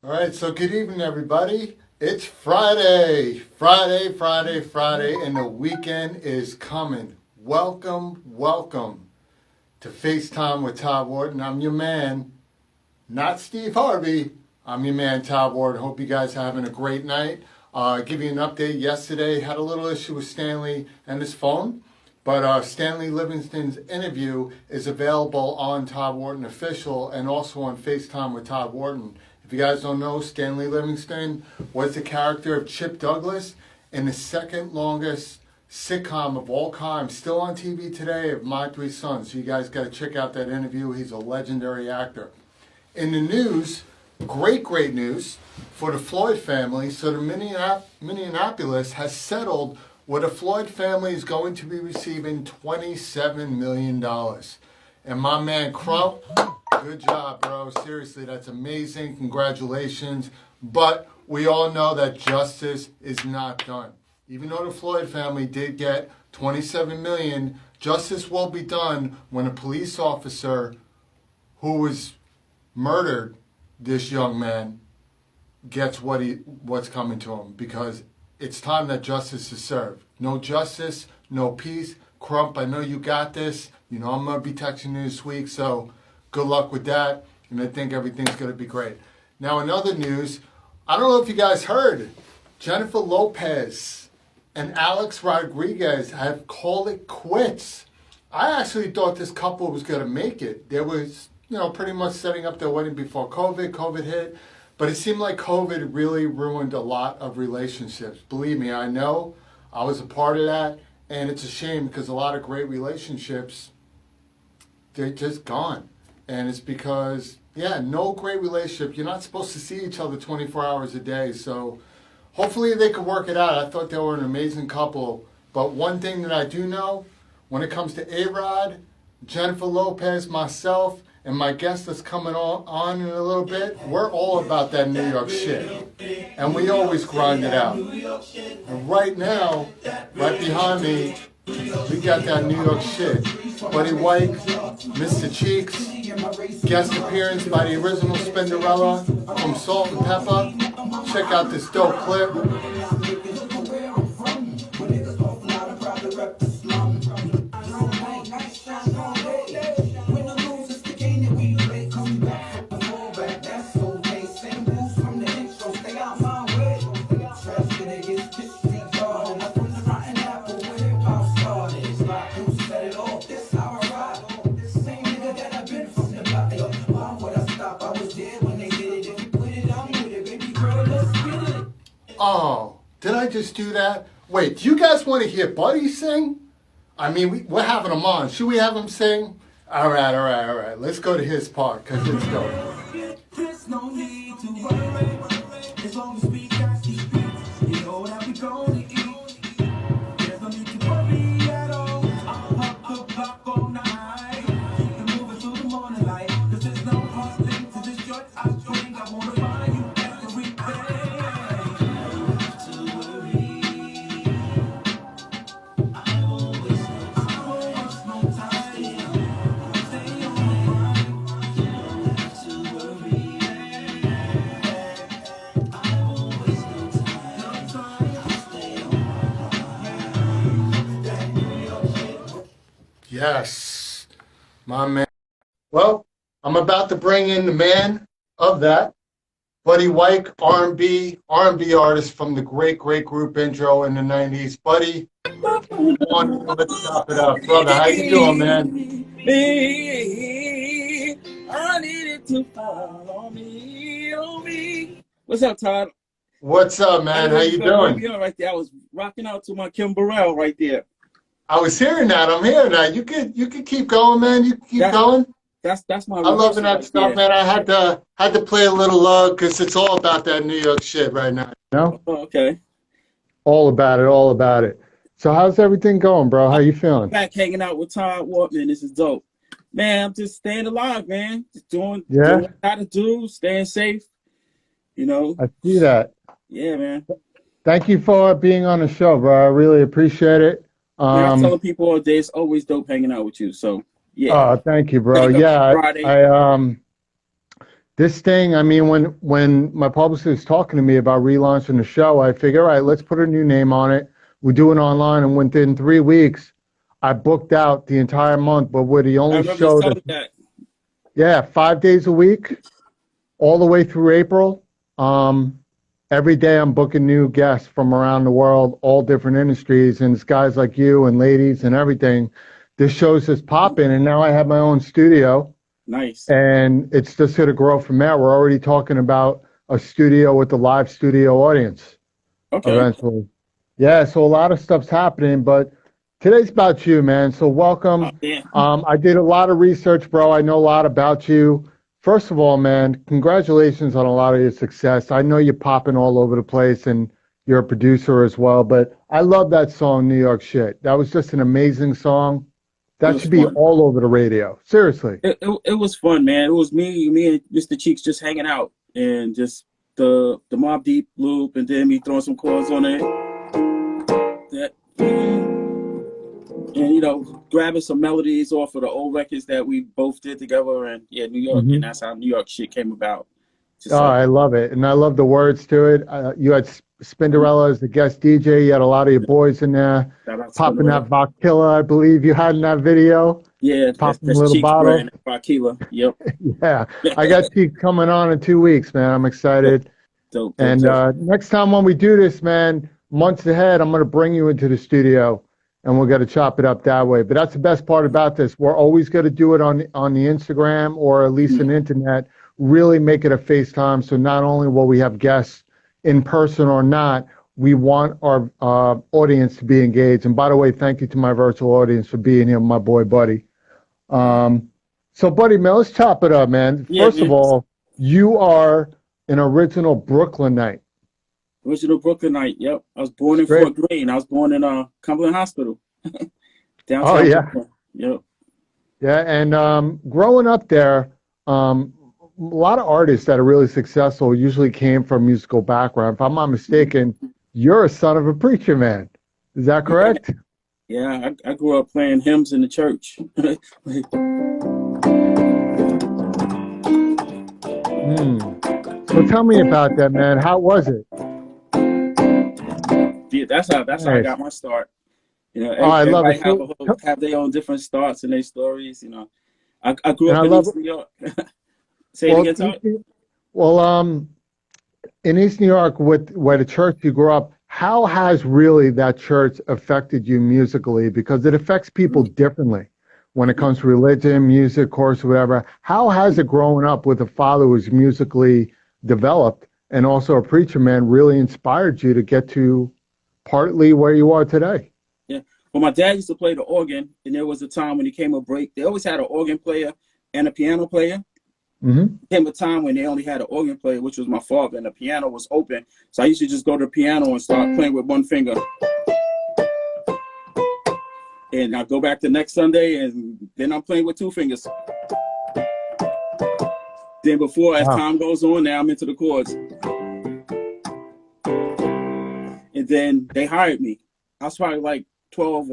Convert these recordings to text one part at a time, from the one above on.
All right, so good evening, everybody. It's Friday, and the weekend is coming. Welcome to FaceTime with Todd Wharton. I'm your man, not Steve Harvey. I'm your man, Todd Wharton. Hope you guys are having a great night. Give you an update. Yesterday, had a little issue with Stanley and his phone, but Stanley Livingston's interview is available on Todd Wharton Official and also on FaceTime with Todd Wharton. If you guys don't know, Stanley Livingston was the character of Chip Douglas in the second longest sitcom of all time, still on TV today, of My Three Sons. So you guys got to check out that interview. He's a legendary actor. In the news, great news for the Floyd family. So the Minneapolis has settled where the Floyd family is going to be receiving $27 million. And my man Crump, good job, bro. Seriously, that's amazing. Congratulations. But we all know that justice is not done. Even though the Floyd family did get $27 million, justice will be done when a police officer who was murdered this young man gets what's coming to him, because it's time that justice is served. No justice, no peace. Crump, I know you got this. You know I'm going to be texting you this week, so good luck with that, and I think everything's going to be great. Now, in other news, I don't know if you guys heard, Jennifer Lopez and Alex Rodriguez have called it quits. I actually thought this couple was going to make it. They was, pretty much setting up their wedding before COVID. COVID hit, but it seemed like COVID really ruined a lot of relationships. Believe me, I know. I was a part of that, and it's a shame because a lot of great relationships, they're just gone. And it's because, no great relationship. You're not supposed to see each other 24 hours a day. So hopefully they could work it out. I thought they were an amazing couple. But one thing that I do know, when it comes to A-Rod, Jennifer Lopez, myself, and my guest that's coming on in a little bit, we're all about that New York shit. And we always grind it out. And right now, right behind me, we got that New York shit. Buddy Wike, Mr. Cheeks, guest appearance by the original Spinderella from Salt and Pepper. Check out this dope clip. Oh, did I just do that? Wait, do you guys want to hear Buddy sing? I mean, we're having him on. Should we have him sing? All right. Let's go to his part, because it's dope. There's no need to worry, as long as we got these beats, you know that we gonna eat. There's no need to worry at all. I'll pop the block all night, and move it through the morning light, because there's no hustling to this joint I drink. I wanna find you every day. Yes, my man. Well, I'm about to bring in the man of that, Buddy Wike, R&B artist from the great group Intro in the 90s. Buddy, let's chop it up. Brother, how you doing, man? I needed to follow me, oh me. What's up, Todd? What's up, man? How you doing? Right there. I was rocking out to my Kim Burrell right there. I was hearing that. I'm hearing that. You could keep going, man. You can keep going. That's my. I love that stuff, man. I had to play a little because it's all about that New York shit right now. You know? Oh, okay. All about it. So how's everything going, bro? How you feeling? Back hanging out with Todd Wharton. This is dope, man. I'm just staying alive, man. Just doing what I gotta do, staying safe. You know. I see that. Yeah, man. Thank you for being on the show, bro. I really appreciate it. I'm telling people all day, it's always dope hanging out with you. So yeah. Oh, thank you, bro. Yeah, this thing, I mean, when my publicist was talking to me about relaunching the show, I figured, all right, let's put a new name on it. We do it online, and within 3 weeks, I booked out the entire month. But we're the I only remember you show telling me that. yeah, 5 days a week, all the way through April. Every day I'm booking new guests from around the world, all different industries, and it's guys like you and ladies and everything. This show's just popping, and now I have my own studio, Nice. and it's just going to grow from there. We're already talking about a studio with a live studio audience eventually. Yeah, so a lot of stuff's happening, but today's about you, man. So welcome. Yeah. I did a lot of research, bro. I know a lot about you. First of all, man, congratulations on a lot of your success. I know you're popping all over the place, and you're a producer as well, but I love that song, New York Shit. That was just an amazing song. That should be all over the radio. Seriously. It was fun, man. It was me and Mr. Cheeks just hanging out and just the Mobb Deep loop, and then me throwing some chords on it. And you know, grabbing some melodies off of the old records that we both did together, and yeah, New York, and that's how New York Shit came about. I love it, and I love the words to it. You had Spinderella as the guest DJ. You had a lot of your boys in there popping that vodka, I believe you had in that video. Yeah, popping that's a little bottle. Vodka. Yep. Yeah, I got Cheeks coming on in 2 weeks, man. I'm excited. Dope. And next time when we do this, man, months ahead, I'm going to bring you into the studio, and we're going to chop it up that way. But that's the best part about this. We're always going to do it on the Instagram, or at least an internet, really make it a FaceTime. So not only will we have guests in person or not, we want our audience to be engaged. And by the way, thank you to my virtual audience for being here, my boy, Buddy. So, Buddy, man, let's chop it up, man. First of all, you are an original Brooklynite. Original Brooklynite, yep. I was born in Fort Greene. I was born in Cumberland Hospital. Downtown. Oh, yeah. Brooklyn. Yep. Yeah, and growing up there, a lot of artists that are really successful usually came from a musical background. If I'm not mistaken, you're a son of a preacher man. Is that correct? Yeah, I grew up playing hymns in the church. So tell me about that, man. How was it? Yeah, that's how I got my start. You know, I love it. Have their own different starts and their stories. You know, I grew up in East New York. Say it again, Todd. Well, in East New York, where the church you grew up, how has really that church affected you musically? Because it affects people differently when it comes to religion, music, course, whatever. How has it grown up with a father who's musically developed and also a preacher man really inspired you to get to partly where you are today? Yeah. Well, my dad used to play the organ, and there was a time when he came a break. They always had an organ player and a piano player. There came a time when they only had an organ player, which was my father, and the piano was open. So I used to just go to the piano and start playing with one finger. And I'll go back the next Sunday, and then I'm playing with two fingers. Then before, as time goes on, now I'm into the chords. And then they hired me. I was probably like 12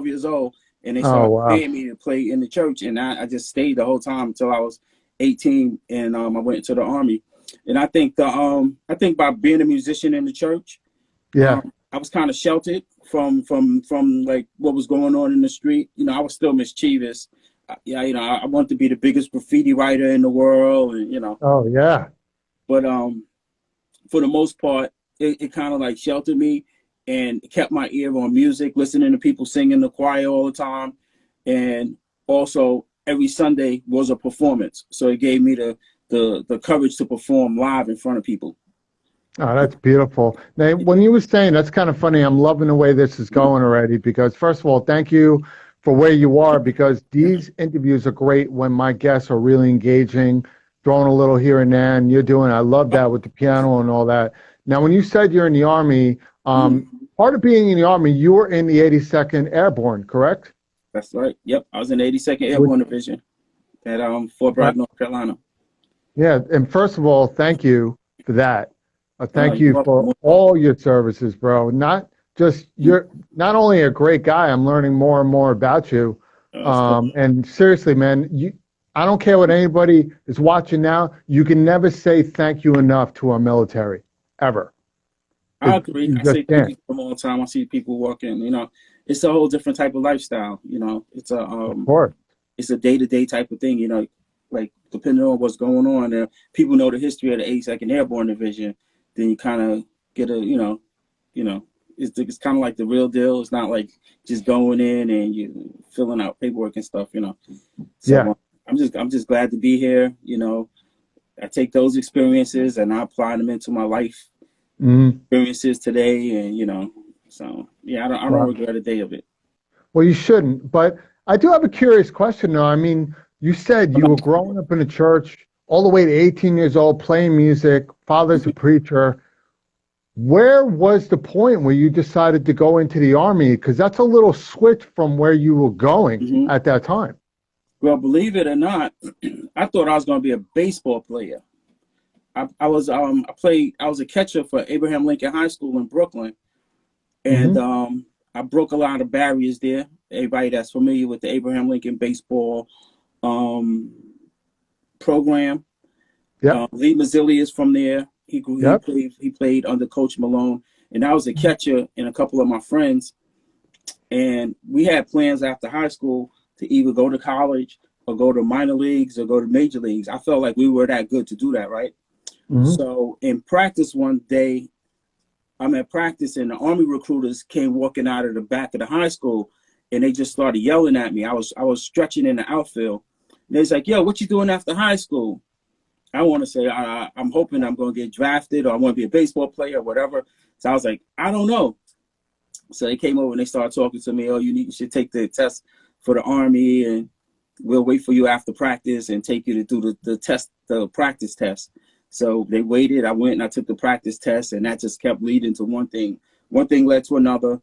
years old, and they started paying me to play in the church. And I just stayed the whole time until I was 18, and I went into the Army. And I think by being a musician in the church, I was kind of sheltered from like what was going on in the street. You know, I was still mischievous. You know, I wanted to be the biggest graffiti writer in the world, and you know. Oh yeah. But for the most part, it kind of like sheltered me and kept my ear on music, listening to people singing in the choir all the time, and also every Sunday was a performance. So it gave me the courage to perform live in front of people. Oh, that's beautiful. Now, when you were saying, that's kind of funny. I'm loving the way this is going already, because first of all, thank you for where you are, because these interviews are great when my guests are really engaging, throwing a little here and there, and you're doing, I love that with the piano and all that. Now, when you said you're in the Army, part of being in the Army, you were in the 82nd Airborne, correct? That's right. Yep. I was in the 82nd Airborne Division at Fort Bragg, North Carolina. Yeah. And first of all, thank you for that. Thank you for all your services, bro. Not just, you're not only a great guy, I'm learning more and more about you. And seriously, man, I don't care what anybody is watching now. You can never say thank you enough to our military, ever. I agree. You I just say thank can't. you for a long time. I see people walking. It's a whole different type of lifestyle. Of course. It's a day-to-day type of thing. Like depending on what's going on, people know the history of the 82nd Airborne Division. Then you kind of get it's kind of like the real deal. It's not like just going in and you filling out paperwork and stuff. So Yeah. I'm just glad to be here. I take those experiences and I apply them into my life experiences today, and so yeah, I don't regret a day of it. Well, you shouldn't. But I do have a curious question, though. I mean, you said you were growing up in a church all the way to 18 years old, playing music. Father's a preacher. Where was the point where you decided to go into the Army? Because that's a little switch from where you were going at that time. Well, believe it or not, I thought I was going to be a baseball player. I was a catcher for Abraham Lincoln High School in Brooklyn, and I broke a lot of barriers there. Everybody that's familiar with the Abraham Lincoln baseball program, Lee Mazzilli is from there. He played under Coach Malone, and I was a catcher and a couple of my friends, and we had plans after high school to either go to college or go to minor leagues or go to major leagues. I felt like we were that good to do that, right? So in practice one day, I'm at practice and the Army recruiters came walking out of the back of the high school and they just started yelling at me. I was stretching in the outfield. And they was like, yo, what you doing after high school? I want to say, I'm hoping I'm going to get drafted or I want to be a baseball player or whatever. So I was like, I don't know. So they came over and they started talking to me. Oh, you should take the test for the Army and we'll wait for you after practice and take you to do the practice test. So they waited. I went and I took the practice test, and that just kept leading to one thing. One thing led to another.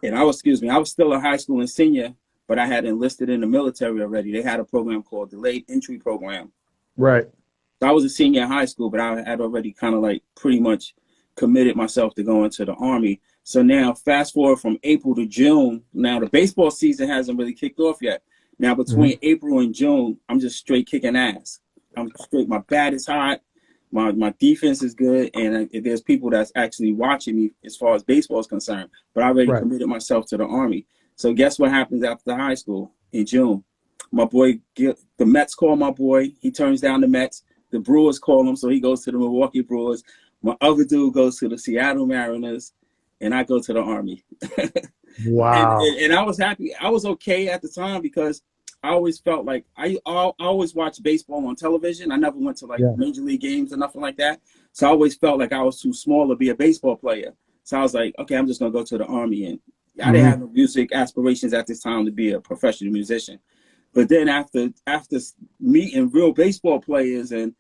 And I was still a high school and senior, but I had enlisted in the military already. They had a program called Delayed Entry Program. Right. So I was a senior in high school, but I had already kind of like pretty much committed myself to going to the Army. So now fast forward from April to June. Now the baseball season hasn't really kicked off yet. Now between April and June, I'm just straight kicking ass. My bat is hot. My defense is good, and there's people that's actually watching me as far as baseball is concerned. But I already committed myself to the Army. So guess what happens after high school in June? My boy, the Mets call my boy. He turns down the Mets. The Brewers call him, so he goes to the Milwaukee Brewers. My other dude goes to the Seattle Mariners, and I go to the Army. Wow. And I was happy. I was okay at the time because I always felt like I always watched baseball on television. I never went to like major league games or nothing like that. So I always felt like I was too small to be a baseball player. So I was like, okay, I'm just going to go to the Army. And I didn't have no music aspirations at this time to be a professional musician. But then after meeting real baseball players and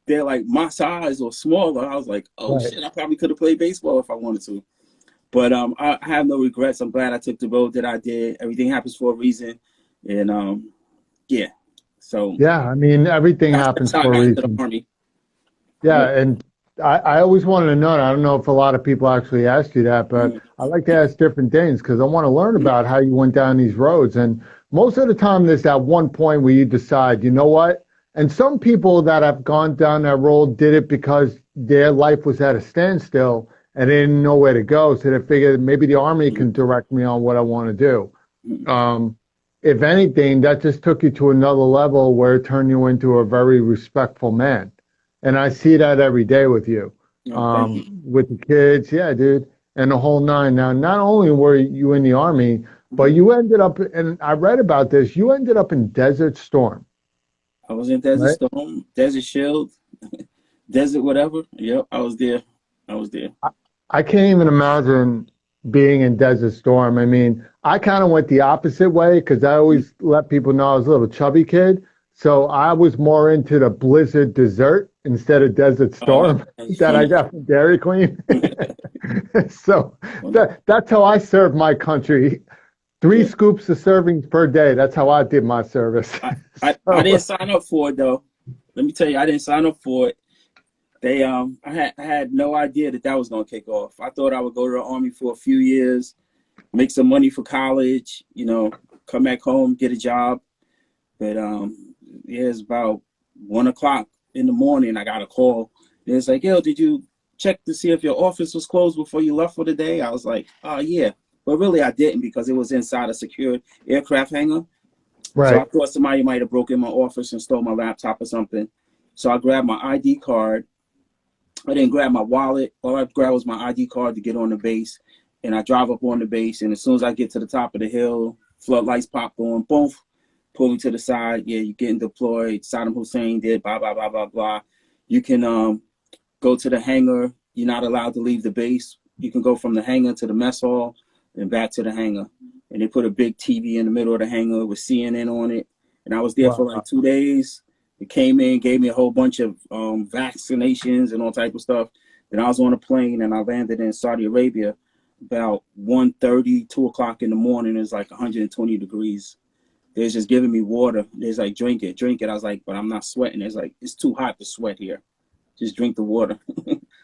they're like my size or smaller, I was like, oh shit, I probably could have played baseball if I wanted to. But I have no regrets. I'm glad I took the road that I did. Everything happens for a reason. And yeah, so I mean, everything happens for a reason. And I always wanted to know. I don't know if a lot of people actually ask you that, but I like to ask different things because I want to learn about how you went down these roads. And most of the time, there's that one point where you decide, you know what? And some people that have gone down that road did it because their life was at a standstill and they didn't know where to go, so they figured maybe the Army can direct me on what I want to do. If anything, that just took you to another level where it turned you into a very respectful man. And I see that every day with you. With the kids, dude, and the whole nine. Now, not only were you in the Army, but you ended up, and I read about this, you ended up in Desert Storm. I was in Desert Storm, Desert Shield, Desert whatever. Yep, I was there. I can't even imagine being in Desert Storm. I mean, I kind of went the opposite way because I always let people know I was a little chubby kid. So I was more into the Blizzard dessert instead of Desert Storm that I got from Dairy Queen. So that's how I serve my country. 3 scoops of servings per day. That's how I did my service. I didn't sign up for it, though. Let me tell you, I didn't sign up for it. I had no idea that was going to kick off. I thought I would go to the Army for a few years, make some money for college, come back home, get a job. But it's about 1 o'clock in the morning. I got a call. It's like, yo, did you check to see if your office was closed before you left for the day? I was like, oh, yeah. But really, I didn't, because it was inside a secured aircraft hangar. Right. So I thought somebody might have broken my office and stole my laptop or something. So I grabbed my ID card. I didn't grab my wallet. All I grabbed was my ID card to get on the base. And I drive up on the base. And as soon as I get to the top of the hill, floodlights popped on, boom, pull me to the side. Yeah, you're getting deployed. Saddam Hussein did, blah, blah, blah, blah, blah. You can go to the hangar. You're not allowed to leave the base. You can go from the hangar to the mess hall and back to the hangar. And they put a big TV in the middle of the hangar with CNN on it. And I was there for like 2 days. They came in, gave me a whole bunch of vaccinations and all type of stuff. Then I was on a plane and I landed in Saudi Arabia about 1:30, 2 o'clock in the morning. It's like 120 degrees. They're just giving me water. They're like, drink it, drink it. I was like, but I'm not sweating. It's like, it's too hot to sweat here. Just drink the water.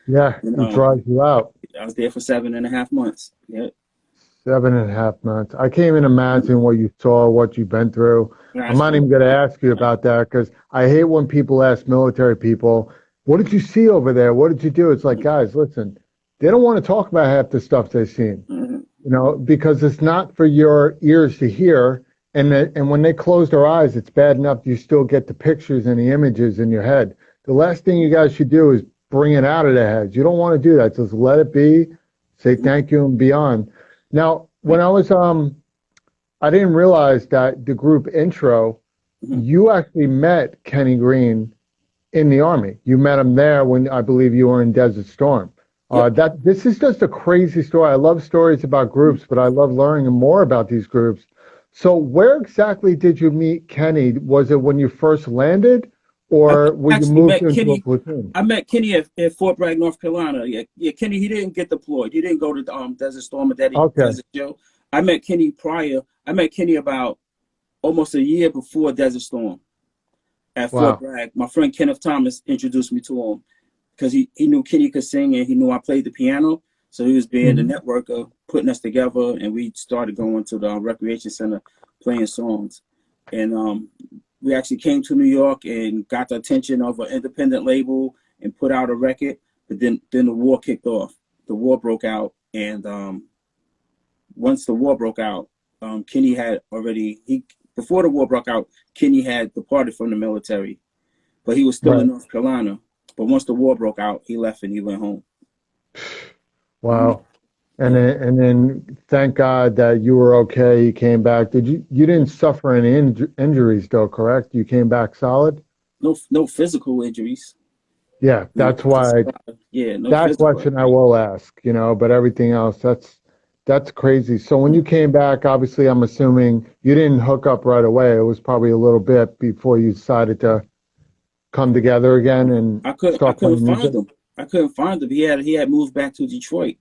Yeah, it dries you out. I was there for 7.5 months. Yeah. 7.5 months. I can't even imagine what you saw, what you've been through. I'm not even going to ask you about that, because I hate when people ask military people, what did you see over there? What did you do? It's like, guys, listen, they don't want to talk about half the stuff they've seen, because it's not for your ears to hear. And when they close their eyes, it's bad enough you still get the pictures and the images in your head. The last thing you guys should do is bring it out of their heads. You don't want to do that. Just let it be, say thank you and beyond. Now, when I was, I didn't realize that the group Intro, you actually met Kenny Green in the Army. You met him there when I believe you were in Desert Storm. This is just a crazy story. I love stories about groups, but I love learning more about these groups. So where exactly did you meet Kenny? Was it when you first landed, or when you moved into a platoon? I met Kenny at Fort Bragg, North Carolina. Yeah, Kenny, he didn't get deployed. He didn't go to Desert Storm or Desert Joe. I met Kenny prior. I met Kenny about almost a year before Desert Storm at Fort Bragg. My friend Kenneth Thomas introduced me to him because he knew Kenny could sing and he knew I played the piano. So he was being the networker, putting us together, and we started going to the recreation center playing songs. And we actually came to New York and got the attention of an independent label and put out a record. But then the war kicked off. The war broke out, and once the war broke out, Kenny had before the war broke out, Kenny had departed from the military, but he was still in North Carolina. But once the war broke out, he left and he went home. Wow. And then thank God that you were okay. You came back. You didn't suffer any injuries though, correct? You came back solid? No physical injuries. Yeah, that's why. That question I will ask, but everything else, that's crazy. So when you came back, obviously I'm assuming you didn't hook up right away. It was probably a little bit before you decided to come together again and I couldn't find him. I couldn't find him. He had moved back to Detroit.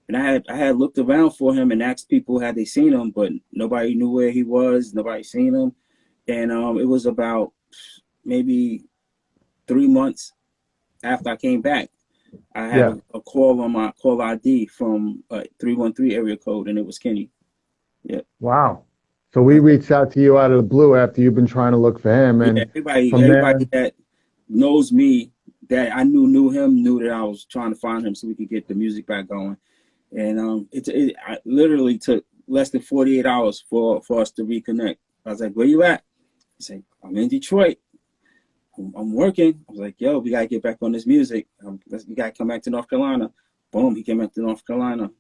And I had looked around for him and asked people had they seen him, but nobody knew where he was. Nobody seen him. And it was about maybe 3 months after I came back. I had a call on my call ID from 313 area code, and it was Kenny. Yeah. Wow. So we reached out to you out of the blue after you've been trying to look for him. And everybody that knows me, that I knew him, knew that I was trying to find him so we could get the music back going. And it literally took less than 48 hours for us to reconnect. I was like, where you at? He said, I'm in Detroit. I'm working. I was like, yo, we got to get back on this music. We got to come back to North Carolina. Boom, he came back to North Carolina.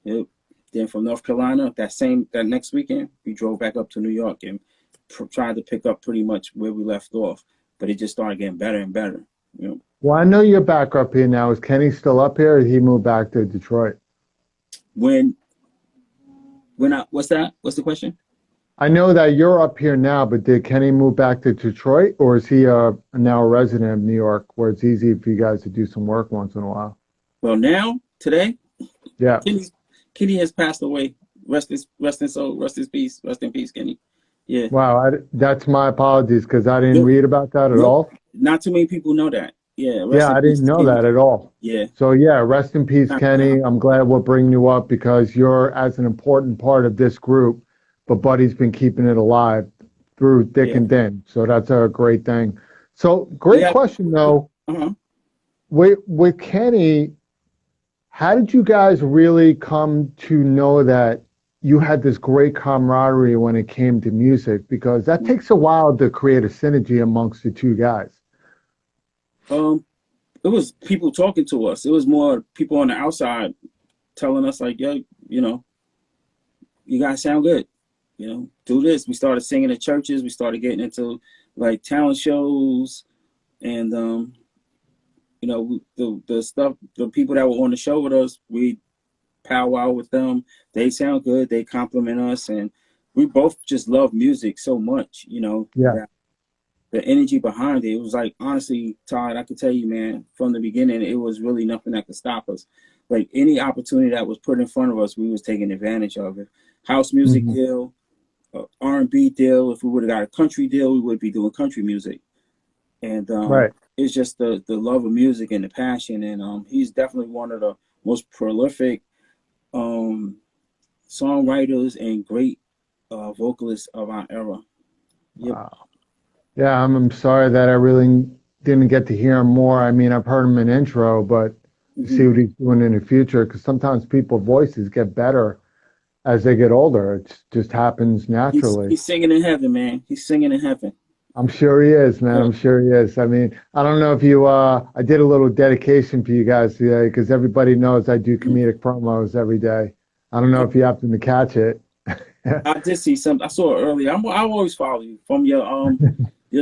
Yep. Then from North Carolina, that next weekend, we drove back up to New York and tried to pick up pretty much where we left off. But it just started getting better and better. Well, I know you're back up here now. Is Kenny still up here, or did he move back to Detroit? What's that? What's the question? I know that you're up here now, but did Kenny move back to Detroit, or is he now a resident of New York, where it's easy for you guys to do some work once in a while? Well, today, yeah, Kenny has passed away. Rest in soul, rest in peace, Kenny. Yeah. Wow, that's my apologies because I didn't read about that at all. Not too many people know that. Yeah. I didn't know that at all. Yeah. So rest in peace, Kenny. I'm glad we're bringing you up because you're as an important part of this group, but Buddy's been keeping it alive through thick and thin. So that's a great thing. So great question though. With Kenny, how did you guys really come to know that you had this great camaraderie when it came to music? Because that takes a while to create a synergy amongst the two guys. It was people talking to us. It was more people on the outside telling us like, yo, you know, you guys sound good. You know, do this. We started singing at churches. We started getting into like talent shows, and you know, the stuff, the people that were on the show with us, we powwow with them. They sound good. They compliment us, and we both just love music so much. You know, the energy behind it. It was like, honestly, Todd, I could tell you, man, from the beginning, it was really nothing that could stop us. Like any opportunity that was put in front of us, we was taking advantage of it. House music deal, R&B deal. If we would have got a country deal, we would be doing country music. And it's just the love of music and the passion. And he's definitely one of the most prolific songwriters and great vocalists of our era. Yep. Wow. Yeah, I'm sorry that I really didn't get to hear him more. I mean, I've heard him in intro, but see what he's doing in the future, because sometimes people's voices get better as they get older. It just happens naturally. He's singing in heaven, man. He's singing in heaven. I'm sure he is, man. I'm sure he is. I mean, I don't know if you, I did a little dedication for you guys today, because everybody knows I do comedic promos every day. I don't know if you happen to catch it. I did see something. I saw it earlier. I always follow you from your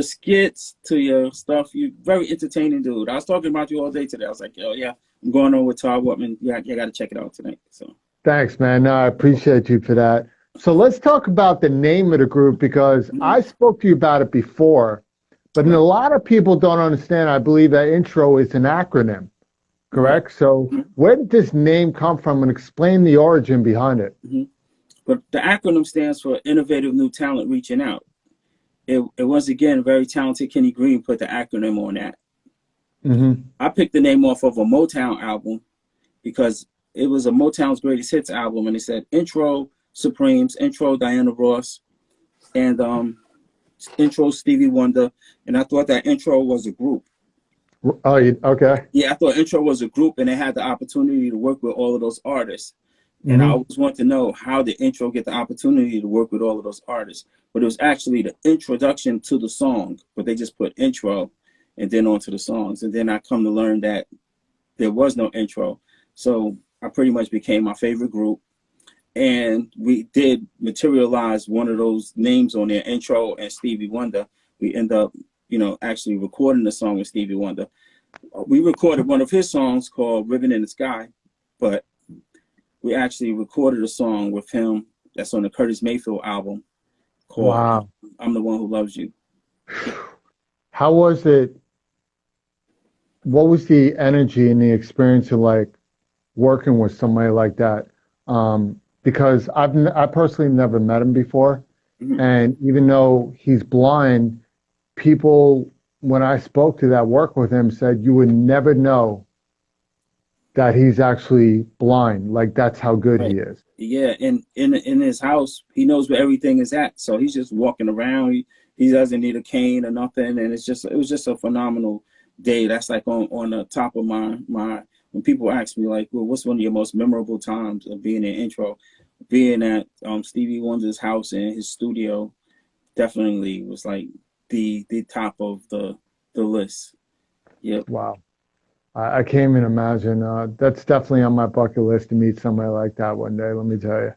skits to your stuff. You're very entertaining, dude. I was talking about you all day today. I was like, yo, yeah, I'm going on with Todd Wharton. Yeah, you got to check it out tonight. So thanks, man. No, I appreciate you for that. So let's talk about the name of the group, because I spoke to you about it before, but a lot of people don't understand. I believe that intro is an acronym, correct? So where did this name come from, and explain the origin behind it? But the acronym stands for Innovative New Talent Reaching Out. It was, again, very talented Kenny Green put the acronym on that. I picked the name off of a Motown album, because it was a Motown's greatest hits album, and it said intro Supremes, intro Diana Ross, and intro Stevie Wonder. And I thought that intro was a group. Oh, okay. Yeah, I thought intro was a group, and they had the opportunity to work with all of those artists. And I always want to know how the intro get the opportunity to work with all of those artists. But it was actually the introduction to the song, but they just put intro and then onto the songs. And then I come to learn that there was no intro. So I pretty much became my favorite group. And we did materialize one of those names on there, intro and Stevie Wonder. We end up, you know, actually recording the song with Stevie Wonder. We recorded one of his songs called Ribbon in the Sky, but we actually recorded a song with him that's on the Curtis Mayfield album called I'm the One Who Loves You. How was it? What was the energy and the experience of like working with somebody like that? Because I personally never met him before. And even though he's blind, people, when I spoke to that work with him, said you would never know that he's actually blind. Like, that's how good he is. Yeah, and in his house, he knows where everything is at. So he's just walking around. He doesn't need a cane or nothing. And it was just a phenomenal day. That's like on the top of my when people ask me like, well, what's one of your most memorable times of being in intro? Being at Stevie Wonder's house and his studio definitely was like the top of the list. Yep. Wow. I can't even imagine. That's definitely on my bucket list to meet somebody like that one day, let me tell you.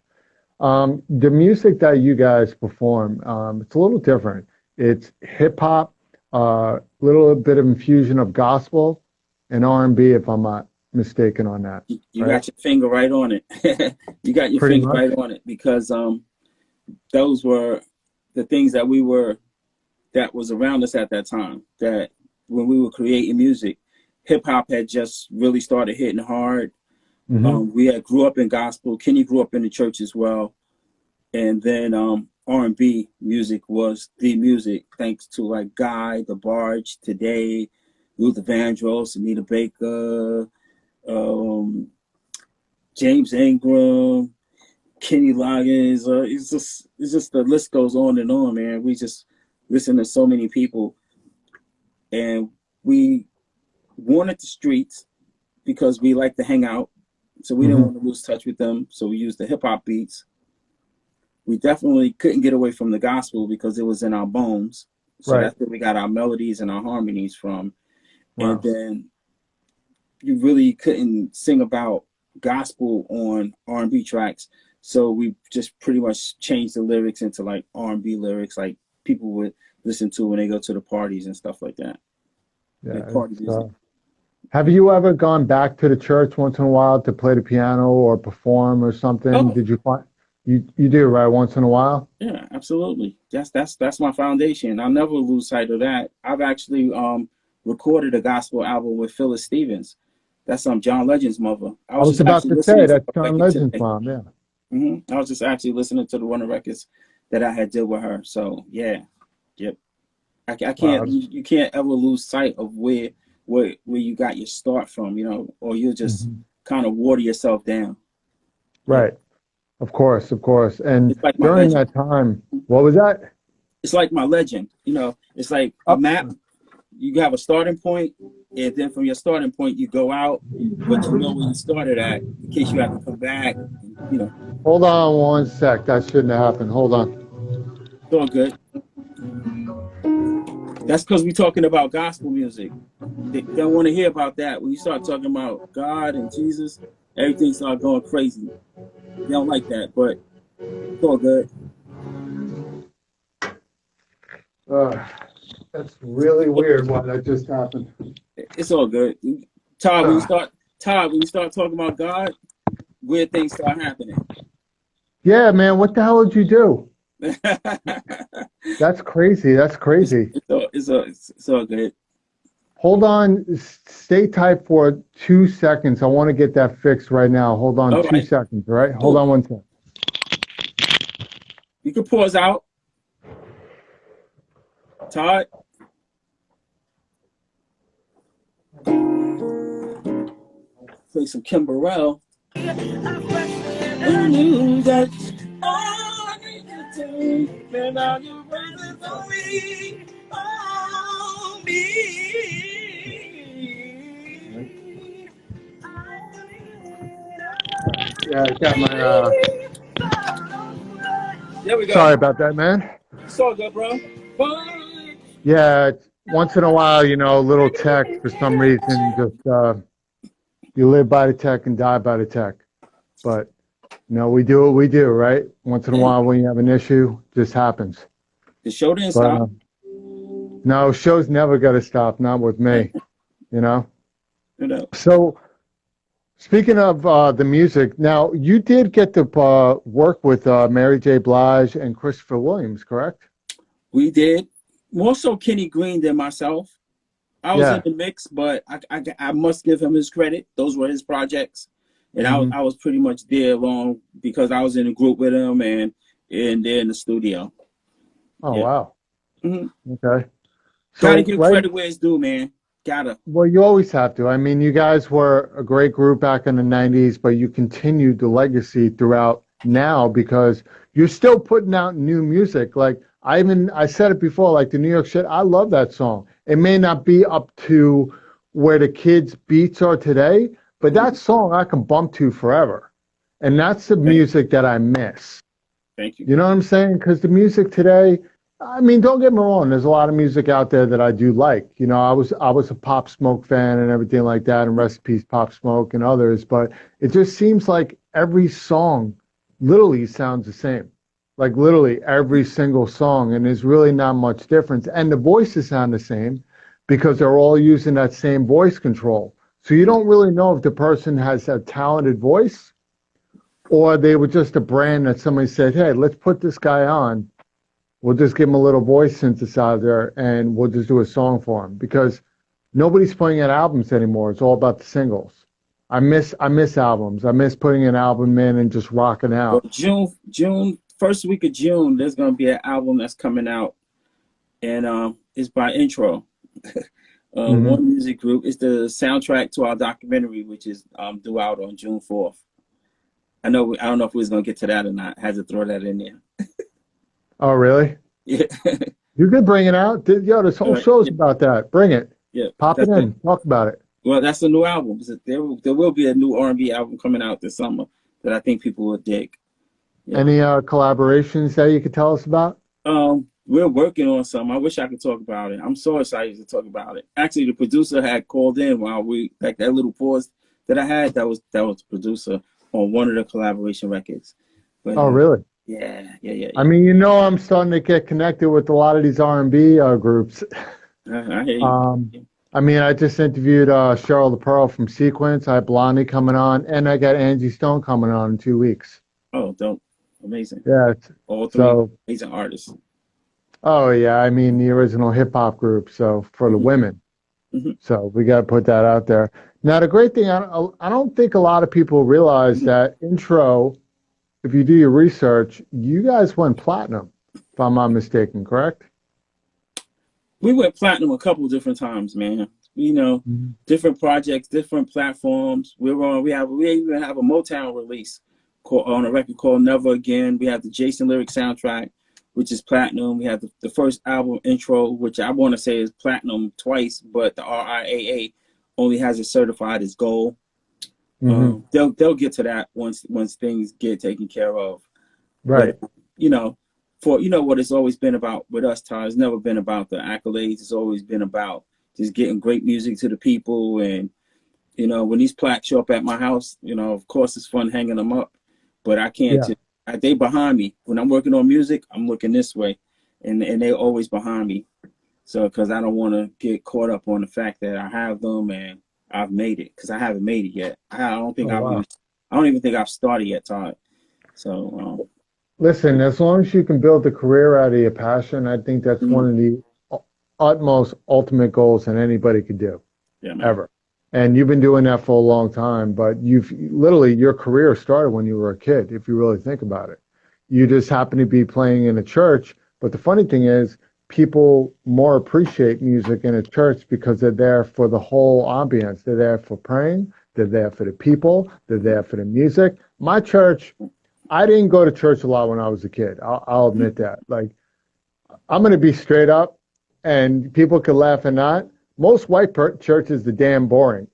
The music that you guys perform, it's a little different. It's hip hop, a little bit of infusion of gospel, and R&B, if I'm not mistaken on that. You got your finger right on it. You got your finger right on it, because those were the things that was around us at that time, that when we were creating music. Hip hop had just really started hitting hard. We had grew up in gospel. Kenny grew up in the church as well. And then R&B music was the music, thanks to like Guy, The Barge, Today, Luther Vandross, Anita Baker, James Ingram, Kenny Loggins. It's just the list goes on and on, man. We just listen to so many people, and we wanted the streets because we like to hang out, so we didn't want to lose touch with them. So we used the hip hop beats. We definitely couldn't get away from the gospel because it was in our bones. So that's where we got our melodies and our harmonies from. Wow. And then you really couldn't sing about gospel on R&B tracks. So we just pretty much changed the lyrics into like R&B lyrics, like people would listen to when they go to the parties and stuff like that. Yeah. Like party music. Have you ever gone back to the church once in a while to play the piano or perform or something? Oh. Did you find you do, right, once in a while? Yeah, absolutely. That's my foundation. I'll never lose sight of that. I've actually recorded a gospel album with Phyllis Stevens. That's John Legend's mother. I was about to say that's John Legend's mom. Yeah. I was just actually listening to one of the records that I had did with her. So yeah, yep. I can't. Wow. You can't ever lose sight of where you got your start from, you know, or you'll just kind of water yourself down. Right. Of course. And like during that time, what was that? It's like my legend. You know, it's like a map. You have a starting point, and then from your starting point, you go out, but you know where you started at in case you have to come back. You know. Hold on one sec. That shouldn't have happened. Hold on. It's all good. That's because we're talking about gospel music. They don't want to hear about that. When you start talking about God and Jesus, everything starts going crazy. They don't like that, but it's all good. That's really weird why that just happened. It's all good. Todd, when you start talking about God, weird things start happening. Yeah, man, what the hell did you do? That's crazy. It's all good. Hold on. Stay tight for 2 seconds. I want to get that fixed right now. Hold on 2 seconds, all right? Hold on 1 second. You can pause out. Todd? Play some Kim Burrell. I knew that all I need to do, and now your presence on me. Yeah, I got my there we go. Sorry about that, man. It's all good, bro. Yeah, once in a while, you know, a little tech for some reason, just you live by the tech and die by the tech. But no, we do what we do, right? Once in a while when you have an issue, just happens. The show didn't stop. No, show's never got to stop, not with me, you know? So, speaking of the music, now you did get to work with Mary J. Blige and Christopher Williams, correct? We did. More so Kenny Green than myself. I was in the mix, but I must give him his credit. Those were his projects. And I was pretty much there along because I was in a group with him and they're in the studio. Oh, wow. Okay. So, gotta give credit where it's due, man. Gotta. Well, you always have to. I mean, you guys were a great group back in the 90s, but you continued the legacy throughout now because you're still putting out new music. Like, I said it before, like the New York shit, I love that song. It may not be up to where the kids' beats are today, but that song I can bump to forever. And that's the music that I miss. Thank you. You know what I'm saying? Because the music today, I mean, don't get me wrong. There's a lot of music out there that I do like. You know, I was a Pop Smoke fan and everything like that, and rest in peace, Pop Smoke and others. But it just seems like every song literally sounds the same. Like literally every single song, and there's really not much difference. And the voices sound the same because they're all using that same voice control. So you don't really know if the person has a talented voice or they were just a brand that somebody said, hey, let's put this guy on. We'll just give him a little voice synthesizer and we'll just do a song for him because nobody's playing at albums anymore. It's all about the singles. I miss albums. I miss putting an album in and just rocking out. Well, June, first week of June, there's going to be an album that's coming out and it's by Intro. One music group. It's the soundtrack to our documentary, which is due out on June 4th. I don't know if we was gonna get to that or not. I had to throw that in there. Oh, really? Yeah. You could bring it out. Yo, this whole show's Yeah. about that. Bring it. Yeah. Pop it in. Talk about it. Well, that's a new album. There will be a new R&B album coming out this summer that I think people will dig. Yeah. Any collaborations that you could tell us about? We're working on some. I wish I could talk about it. I'm so excited to talk about it. Actually, the producer had called in while we like that little pause that I had. That was the producer on one of the collaboration records. But, Oh, really? Yeah. I mean, I'm starting to get connected with a lot of these R&B groups. I hear you. I mean, I just interviewed Cheryl the Pearl from Sequence. I have Blondie coming on, and I got Angie Stone coming on in 2 weeks. Oh, dope. Amazing. Yeah. All three amazing artists. Oh, yeah. I mean, the original hip-hop group, so for the women. Mm-hmm. So we got to put that out there. Now, the great thing, I don't think a lot of people realize that Intro, if you do your research, you guys went platinum, if I'm not mistaken, correct? We went platinum a couple different times, man. Different projects, different platforms. We even have a Motown release on a record called Never Again. We have the Jason Lyric soundtrack, which is platinum. We have the first album, Intro, which I want to say is platinum twice, but the RIAA only has it certified as gold. Mm-hmm. They'll get to that once things get taken care of. Right. But, what it's always been about with us, Todd, it's never been about the accolades. It's always been about just getting great music to the people. And, when these plaques show up at my house, of course it's fun hanging them up, but I can't, they behind me. When I'm working on music, I'm looking this way and they're always behind me. So, cause I don't want to get caught up on the fact that I have them and I've made it, cause I haven't made it yet. I don't even think I've started yet, Todd. So, listen, as long as you can build a career out of your passion, I think that's one of the utmost ultimate goals that anybody could do, ever. And you've been doing that for a long time, but your career started when you were a kid, if you really think about it. You just happen to be playing in a church, but the funny thing is, people more appreciate music in a church because they're there for the whole ambience. They're there for praying, they're there for the people, they're there for the music. My church, I didn't go to church a lot when I was a kid. I'll admit that. Like, I'm going to be straight up, and people can laugh or not. Most white churches are damn boring.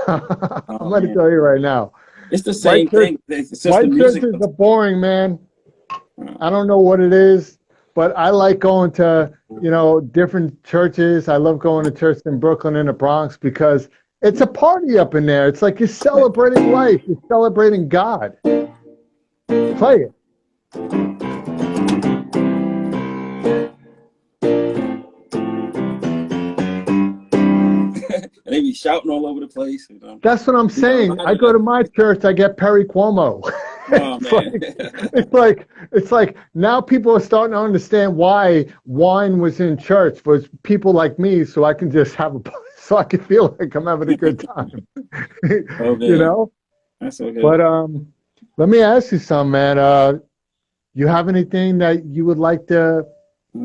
I'm going to tell you right now. It's the same thing. White churches are boring, man. I don't know what it is, but I like going to, different churches. I love going to church in Brooklyn and the Bronx because it's a party up in there. It's like you're celebrating life. You're celebrating God. Play it. They be shouting all over the place. That's what I'm saying. I go to my church, I get Perry Cuomo. Oh, man. It's like now people are starting to understand why wine was in church was people like me, so I can just so I can feel like I'm having a good time. Oh, that's so good. But let me ask you something, man. You have anything that you would like to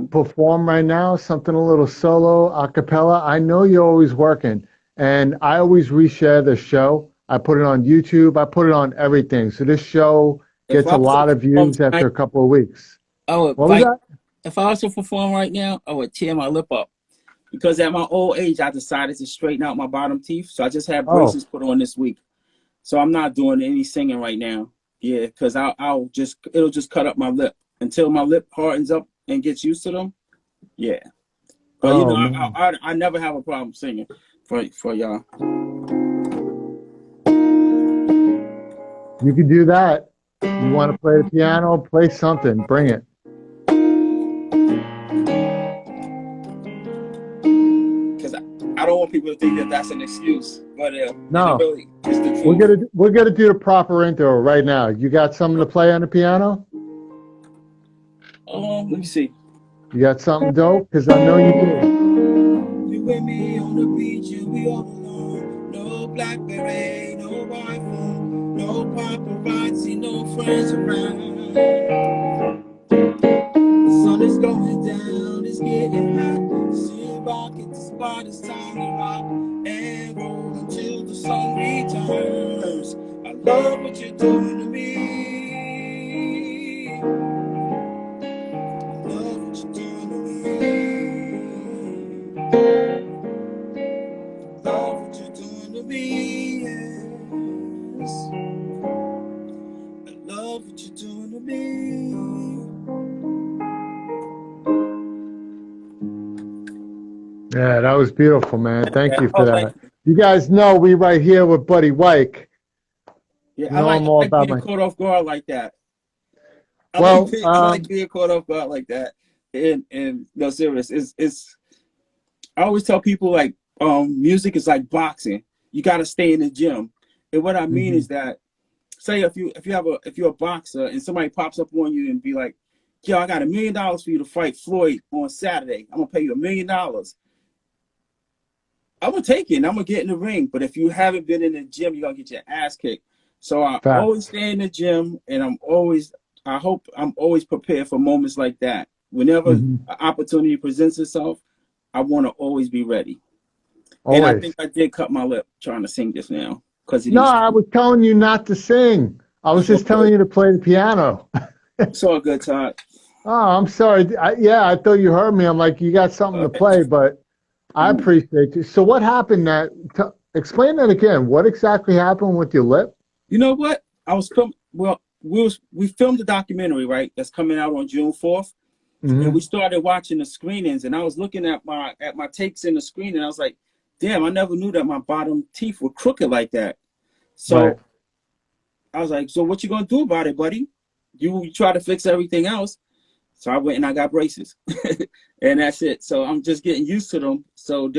perform right now? Something a little solo, a cappella? I know you're always working, and I always reshare the show. I put it on YouTube. I put it on everything. So this show gets a lot of views after a couple of weeks. Oh, what was that? If I was to perform right now, I would tear my lip up. Because at my old age, I decided to straighten out my bottom teeth. So I just had braces put on this week. So I'm not doing any singing right now. Yeah, because it'll just cut up my lip until my lip hardens up and gets used to them. Yeah, but I never have a problem singing for y'all. You can do that. You want to play the piano? Play something. Bring it. Because I don't want people to think that that's an excuse, but no, really, it's the truth. We're gonna do the proper intro right now. You got something to play on the piano? Let me see. You got something dope? Because I know you do. You with me on the beach, you be all alone. No BlackBerry, no iPhone, no paparazzi, no friends around. The sun is going down, it's getting hot. Sit back at the spot, it's time to rock and roll until the sun returns. I love what you're doing to me. Yeah, that was beautiful, man. Thank Yeah, you for that. You guys know we right here with Buddy Wike. Yeah, You know I'm all I like about being my. caught off guard like that. Well, I like being caught off guard like that. And no, serious. It's I always tell people like music is like boxing. You got to stay in the gym. And what I mean is that, say if you're a boxer and somebody pops up on you and be like, yo, I got $1 million for you to fight Floyd on Saturday. I'm gonna pay you $1 million. I'm gonna take it and I'm gonna get in the ring. But if you haven't been in the gym, you're gonna get your ass kicked. So I always stay in the gym, and I hope I'm always prepared for moments like that. Whenever an opportunity presents itself, I want to always be ready. Always. And I think I did cut my lip trying to sing just now because no, I was telling you not to sing. I was just telling you to play the piano. It's all good, Todd. Oh, I'm sorry. I thought you heard me. I'm like, you got something to play, but I appreciate you. So what happened explain that again. What exactly happened with your lip? You know what? We filmed a documentary, right? That's coming out on June 4th. And we started watching the screenings, and I was looking at my takes in the screen, and I was like, damn, I never knew that my bottom teeth were crooked like that. So I was like, so what you gonna do about it, buddy? You try to fix everything else. So I went and I got braces. And that's it. So I'm just getting used to them. So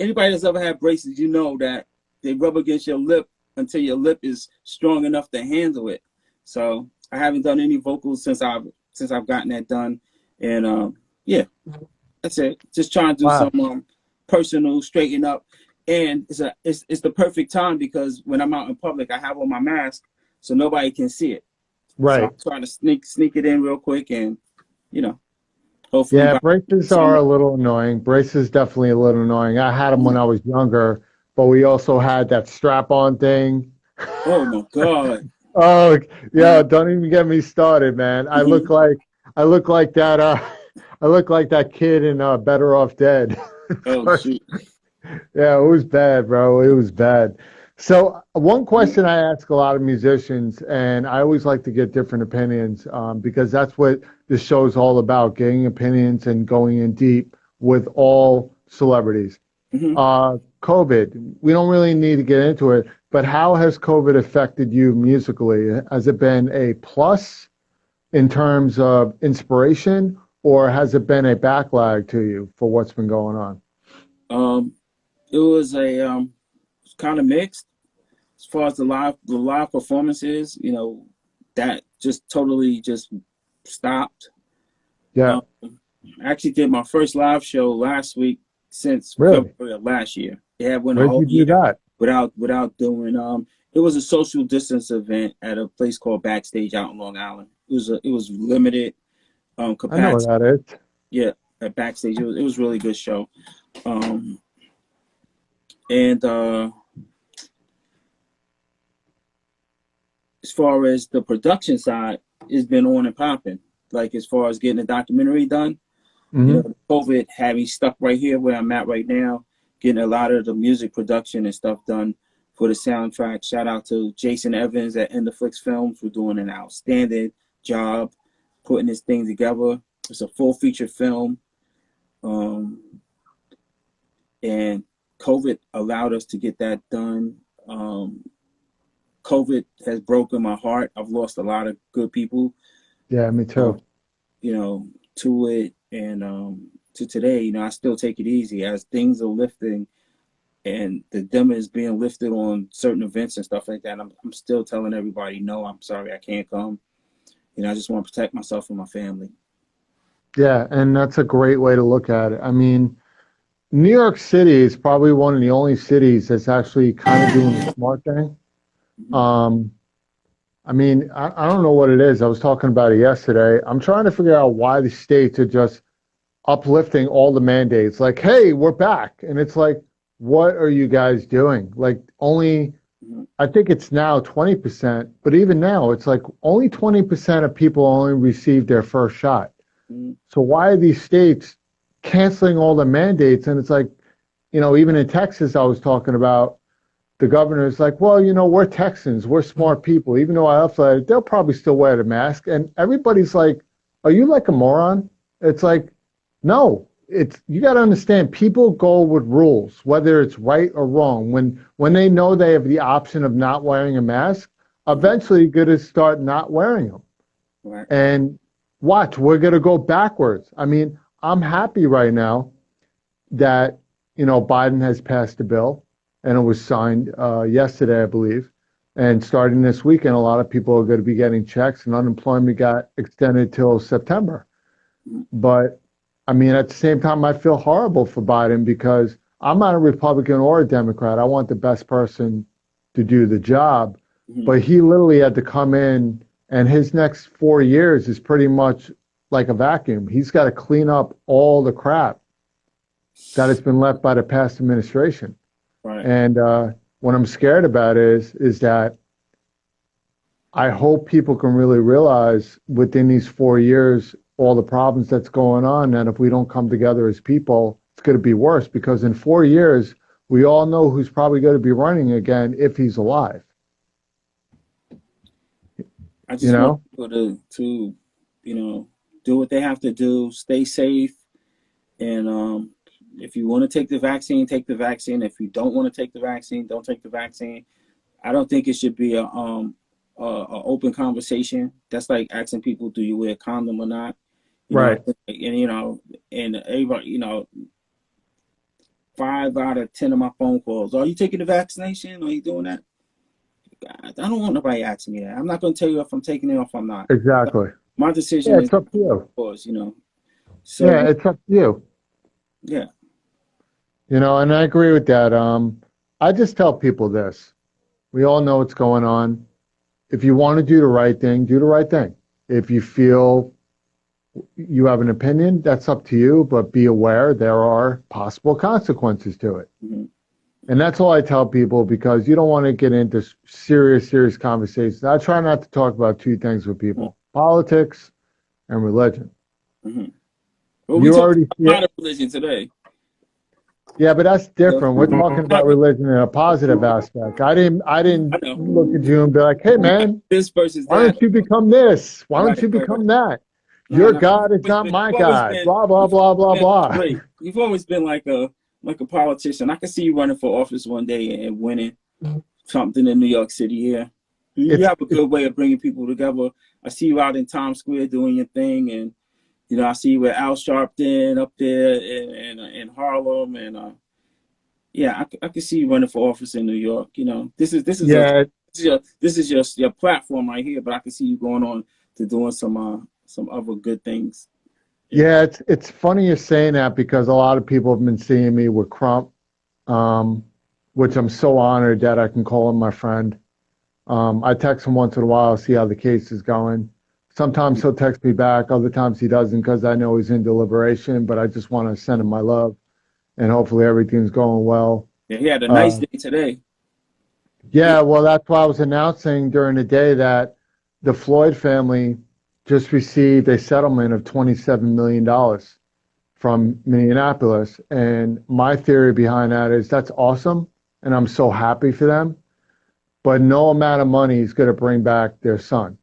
anybody that's ever had braces, you know that they rub against your lip until your lip is strong enough to handle it. So I haven't done any vocals since I've gotten that done. And yeah, that's it. Just trying to do some personal straighten up. And it's the perfect time because when I'm out in public, I have on my mask so nobody can see it. Right. So I'm trying to sneak it in real quick and, hopefully. Yeah, braces are a little annoying. Braces definitely a little annoying. I had them when I was younger, but we also had that strap-on thing. Oh my God. Oh yeah, don't even get me started, man. I look like that I look like that kid in Better Off Dead. Oh shoot. Yeah, it was bad, bro. It was bad. So one question I ask a lot of musicians, and I always like to get different opinions, because that's what this show is all about, getting opinions and going in deep with all celebrities. COVID, we don't really need to get into it, but how has COVID affected you musically? Has it been a plus in terms of inspiration, or has it been a backlag to you for what's been going on? It was kind of mixed. As far as the live performances, that just totally just stopped. Yeah. I actually did my first live show last week since February of last year. Yeah, went a whole year without doing. It was a social distance event at a place called Backstage out in Long Island. It was limited capacity. I know what that is. Yeah, at Backstage, it was a really good show. And as far as the production side, it's been on and popping. Like as far as getting a documentary done, COVID had me stuck right here where I'm at right now, getting a lot of the music production and stuff done for the soundtrack. Shout out to Jason Evans at Endoflix Films for doing an outstanding job putting this thing together. It's a full feature film. And COVID allowed us to get that done. COVID has broken my heart. I've lost a lot of good people. Yeah, me too. To it and to today, I still take it easy as things are lifting and the dim is being lifted on certain events and stuff like that. I'm still telling everybody, no, I'm sorry, I can't come. I just want to protect myself and my family. Yeah, and that's a great way to look at it. I mean, New York City is probably one of the only cities that's actually kind of doing the smart thing. I mean, I don't know what it is. I was talking about it yesterday. I'm trying to figure out why the states are just uplifting all the mandates. Like, hey, we're back. And it's like, what are you guys doing? Like only, I think it's now 20%, but even now it's like only 20% of people only received their first shot. So why are these states canceling all the mandates? And it's like, even in Texas, I was talking about, the governor's like, well, we're Texans, we're smart people. Even though I uploaded, they'll probably still wear the mask. And everybody's like, are you like a moron? It's like, no, you got to understand, people go with rules, whether it's right or wrong. When they know they have the option of not wearing a mask, eventually you're going to start not wearing them. Right. And watch, we're going to go backwards. I mean, I'm happy right now that, Biden has passed a bill, and it was signed yesterday, I believe. And starting this weekend, a lot of people are going to be getting checks, and unemployment got extended till September. But I mean, at the same time, I feel horrible for Biden because I'm not a Republican or a Democrat. I want the best person to do the job. But he literally had to come in, and his next 4 years is pretty much like a vacuum. He's got to clean up all the crap that has been left by the past administration. Right. And what I'm scared about is that I hope people can really realize within these 4 years all the problems that's going on, and if we don't come together as people, it's going to be worse, because in 4 years, we all know who's probably going to be running again if he's alive. I just want people to do what they have to do, stay safe, and if you want to take the vaccine, take the vaccine. If you don't want to take the vaccine, don't take the vaccine. I don't think it should be a open conversation. That's like asking people, do you wear a condom or not? Right. And everybody, 5 out of 10 of my phone calls, are you taking the vaccination? Are you doing that? I don't want nobody asking me that. I'm not going to tell you if I'm taking it or if I'm not. Exactly. My decision is up to you. Of course, So, yeah, it's up to you. Yeah. And I agree with that. I just tell people this. We all know what's going on. If you want to do the right thing, do the right thing. If you feel you have an opinion, that's up to you, but be aware there are possible consequences to it. And that's all I tell people, because you don't want to get into serious conversations. I try not to talk about two things with people: politics and religion. Well, we talk about a lot of religion today. Yeah, but that's different. We're talking about religion in a positive aspect. I didn't look at you and be like, hey, man, this versus why don't you become this? Why don't you become that? Your God is not my God. Blah, blah, blah, blah, blah. You've always been like a politician. I can see you running for office one day and winning something in New York City here. You have a good way of bringing people together. I see you out in Times Square doing your thing, and I see you with Al Sharpton up there in Harlem, and I can see you running for office in New York. This is your platform right here, but I can see you going on to doing some other good things. Yeah, it's funny you're saying that, because a lot of people have been seeing me with Crump, which I'm so honored that I can call him my friend. I text him once in a while, see how the case is going. Sometimes he'll text me back, other times he doesn't, because I know he's in deliberation, but I just want to send him my love, and hopefully everything's going well. Yeah, he had a nice day today. Yeah, well, that's why I was announcing during the day that the Floyd family just received a settlement of $27 million from Minneapolis. And my theory behind that is that's awesome, and I'm so happy for them. But no amount of money is going to bring back their son.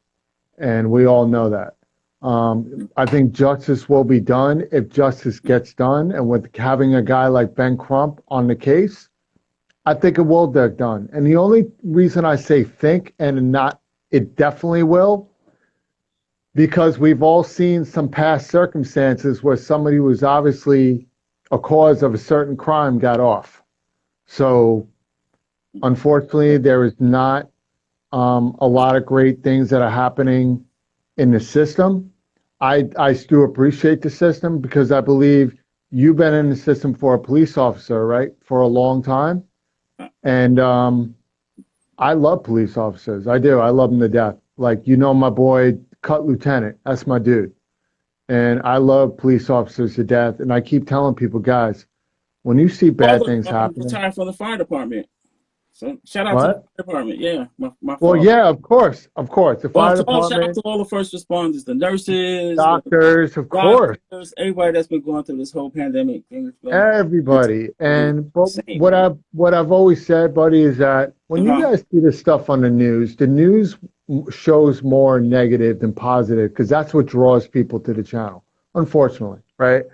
And we all know that. I think justice will be done if justice gets done. And with having a guy like Ben Crump on the case, I think it will get done. And the only reason I say think and not, it definitely will, because we've all seen some past circumstances where somebody who was obviously a cause of a certain crime got off. So unfortunately, there is not a lot of great things that are happening in the system. I still appreciate the system, because I believe you've been in the system for a police officer, right, for a long time. And I love police officers. I do. I love them to death. Like, my boy, Cut Lieutenant. That's my dude. And I love police officers to death. And I keep telling people, guys, when you see bad things happening. Retired from the fire department. So shout out to the fire department. Yeah, my well, yeah, of course. The fire department. Shout out to all the first responders, the nurses, doctors, of course. Everybody that's been going through this whole pandemic thing. Everybody. And what I've always said, buddy, is that when you guys see this stuff on the news shows more negative than positive, because that's what draws people to the channel, unfortunately, right?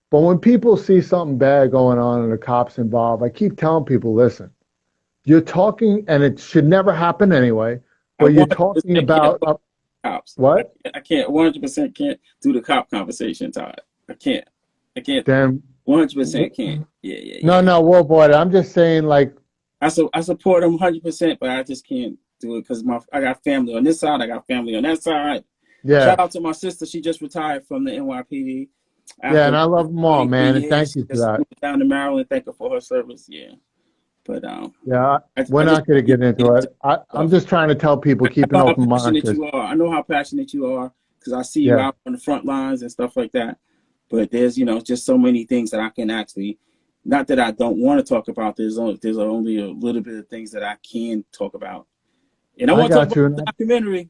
But when people see something bad going on and the cops involved, I keep telling people, listen, you're talking, and it should never happen anyway, but you're talking about cops. What? I can't 100% can't do the cop conversation, Todd. I can't. Then 100% can't. Yeah. No, well, boy, I'm just saying, like, I support them 100%, but I just can't do it because I got family on this side, I got family on that side. Yeah. Shout out to my sister. She just retired from the NYPD. Yeah, and I love them all, man. And thank you for that. Down to Maryland, thank her for her service. Yeah, but yeah, we're not going to get into it. I'm just trying to tell people, keep an open mind. I know how passionate you are because I see you out on the front lines and stuff like that. But there's just so many things that I can actually, not that I don't want to talk about. There's only a little bit of things that I can talk about. And I want to talk about the documentary,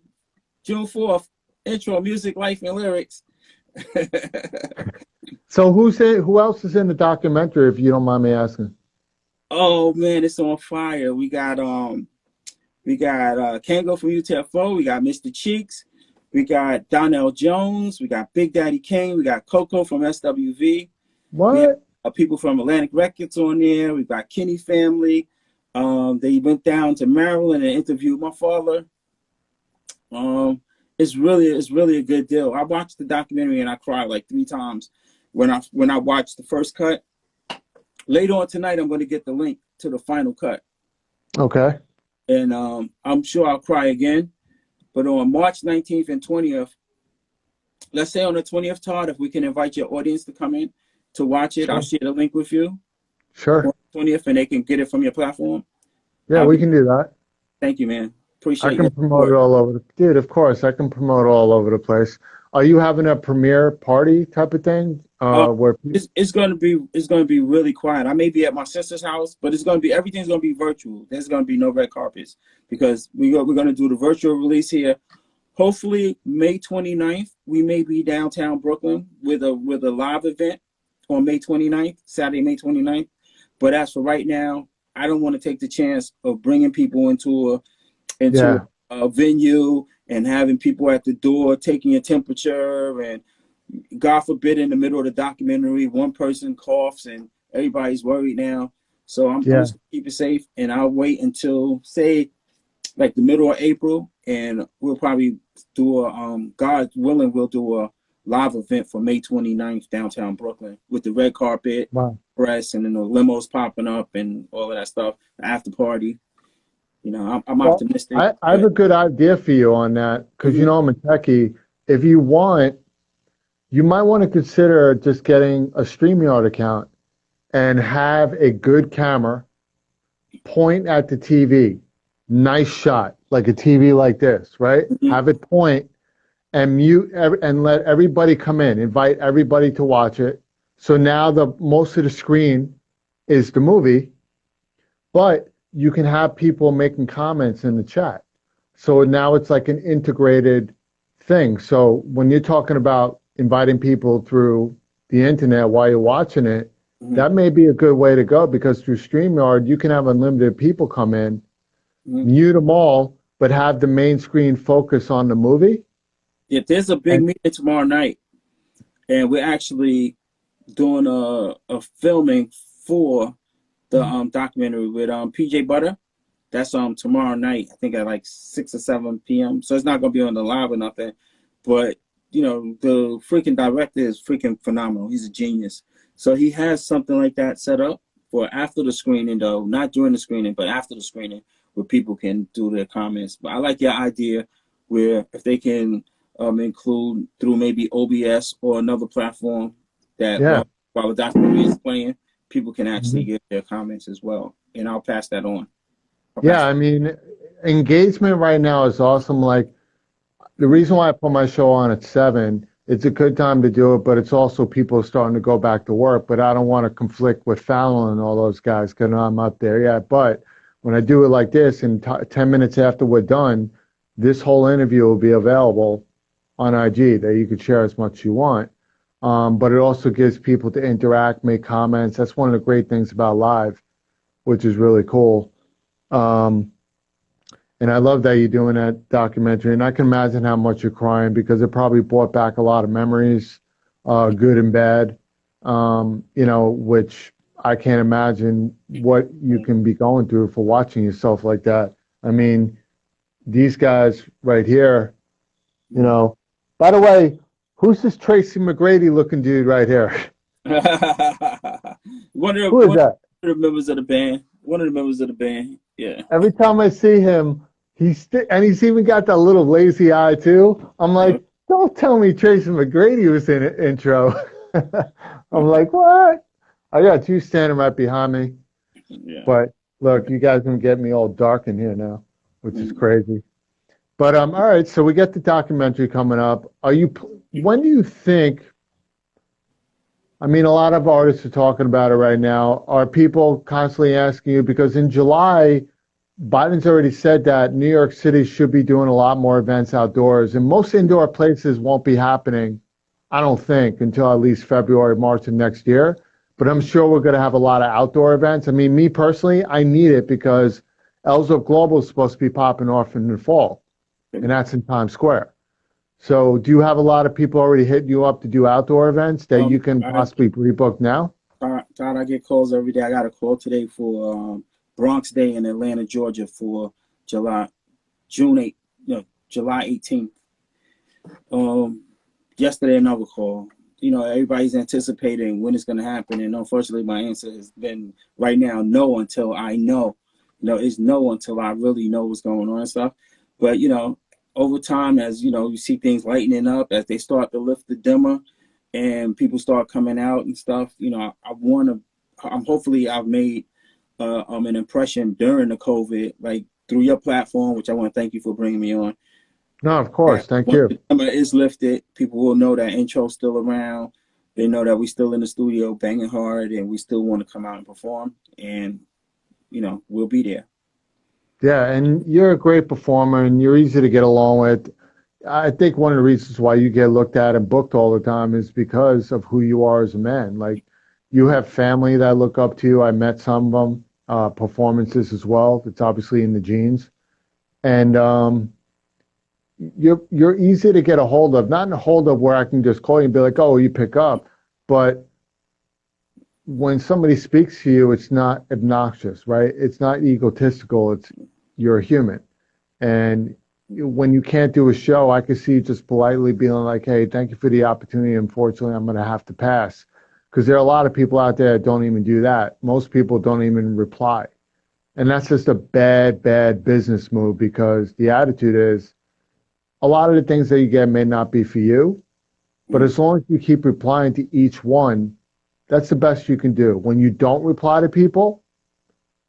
June 4th, intro, music, life, and lyrics. So who else is in the documentary, if you don't mind me asking? Oh man, it's on fire. We got Kango from UTFO, we got Mr. Cheeks, we got Donnell Jones, we got Big Daddy Kane, we got Coco from SWV. What? We have people from Atlantic Records on there. We've got Kenny family. They went down to Maryland and interviewed my father. It's really a good deal. I watched the documentary and I cried like 3 times when I watched the first cut. Later on tonight, I'm going to get the link to the final cut. Okay. And I'm sure I'll cry again. But on March 19th and 20th, let's say on the 20th, Todd, if we can invite your audience to come in to watch it, sure. I'll share the link with you. Sure. On the 20th, and they can get it from your platform. Yeah, we can do that. Thank you, man. Appreciate it. I can promote it all over. Dude, of course, I can promote it all over the place. Are you having a premiere party type of thing? Where it's going to be really quiet. I may be at my sister's house, but everything's going to be virtual. There's going to be no red carpets because we're going to do the virtual release here. Hopefully, May 29th, we may be downtown Brooklyn with a live event on May 29th, Saturday, May 29th. But as for right now, I don't want to take the chance of bringing people into a venue and having people at the door taking a temperature, and God forbid in the middle of the documentary, one person coughs and everybody's worried now. So I'm just gonna keep it safe, and I'll wait until say like the middle of April, and we'll probably do God willing, we'll do a live event for May 29th downtown Brooklyn with the red carpet, press, and then the limos popping up and all of that stuff, the after party. I'm optimistic. I have a good idea for you on that because I'm a techie. If you want, you might want to consider just getting a StreamYard account and have a good camera, point at the TV, nice shot, like a TV like this, right? Have it point and mute and let everybody come in, invite everybody to watch it. So now most of the screen is the movie, but you can have people making comments in the chat. So now it's like an integrated thing. So when you're talking about inviting people through the internet while you're watching it, that may be a good way to go because through StreamYard, you can have unlimited people come in, mute them all, but have the main screen focus on the movie. Yeah, there's a big meeting tomorrow night, and we're actually doing a filming for the documentary with PJ Butter. That's tomorrow night, I think at like 6 or 7 p.m. So it's not gonna be on the live or nothing. But the freaking director is freaking phenomenal. He's a genius. So he has something like that set up for after the screening, though, not during the screening, but after the screening, where people can do their comments. But I like your idea where if they can include through maybe OBS or another platform that while the documentary is playing, people can actually give their comments as well. And I'll pass that on. I mean, engagement right now is awesome. Like, the reason why I put my show on at 7, it's a good time to do it, but it's also people starting to go back to work. But I don't want to conflict with Fallon and all those guys because I'm up there yet. But when I do it like this, and 10 minutes after we're done, this whole interview will be available on IG that you could share as much as you want. But it also gives people to interact, make comments. That's one of the great things about live, which is really cool. And I love that you're doing that documentary. And I can imagine how much you're crying because it probably brought back a lot of memories, good and bad. you know, which I can't imagine what you can be going through for watching yourself like that. I mean, these guys right here, you know, by the way, who's this Tracy McGrady looking dude right here? Who is that? One of the members of the band. One of the members of the band. Yeah. Every time I see him, and he's even got that little lazy eye too. I'm like, don't tell me Tracy McGrady was in the intro. I'm like, what? I got you standing right behind me. Yeah. But look, you guys gonna get me all dark in here now, which is crazy. But all right, so we get the documentary coming up. When do you think? I mean, a lot of artists are talking about it right now. Are people constantly asking you, because in July, Biden's already said that New York City should be doing a lot more events outdoors, and most indoor places won't be happening, I don't think, until at least February, March of next year. But I'm sure we're going to have a lot of outdoor events. I mean, me personally, I need it because Ellsworth Global is supposed to be popping off in the fall, and that's in Times Square. So do you have a lot of people already hitting you up to do outdoor events that you can possibly rebook now? Todd, I get calls every day. I got a call today for Bronx Day in Atlanta, Georgia for July 18th. Yesterday, another call. You know, everybody's anticipating when it's going to happen. And unfortunately, my answer has been right now, no, until I know. You know, it's no until I really know what's going on and stuff. But, you know, over time, as you know, you see things lightening up as they start to lift the dimmer and people start coming out and stuff. You know, hopefully I've made an impression during the COVID, like through your platform, which I want to thank you for bringing me on. No, of course, thank you. The dimmer is lifted. People will know that intro's still around. They know that we still in the studio banging hard, and we still want to come out and perform. And you know, we'll be there. Yeah, and you're a great performer, and you're easy to get along with. I think one of the reasons why you get looked at and booked all the time is because of who you are as a man. Like, you have family that look up to you. I met some of them, performances as well. It's obviously in the genes. And you're easy to get a hold of. Not in a hold of where I can just call you and be like, oh, you pick up. But when somebody speaks to you, it's not obnoxious, right? It's not egotistical. You're a human. And when you can't do a show, I can see you just politely being like, hey, thank you for the opportunity. Unfortunately, I'm going to have to pass. Because there are a lot of people out there that don't even do that. Most people don't even reply. And that's just a bad, bad business move, because the attitude is a lot of the things that you get may not be for you. But as long as you keep replying to each one, that's the best you can do. When you don't reply to people,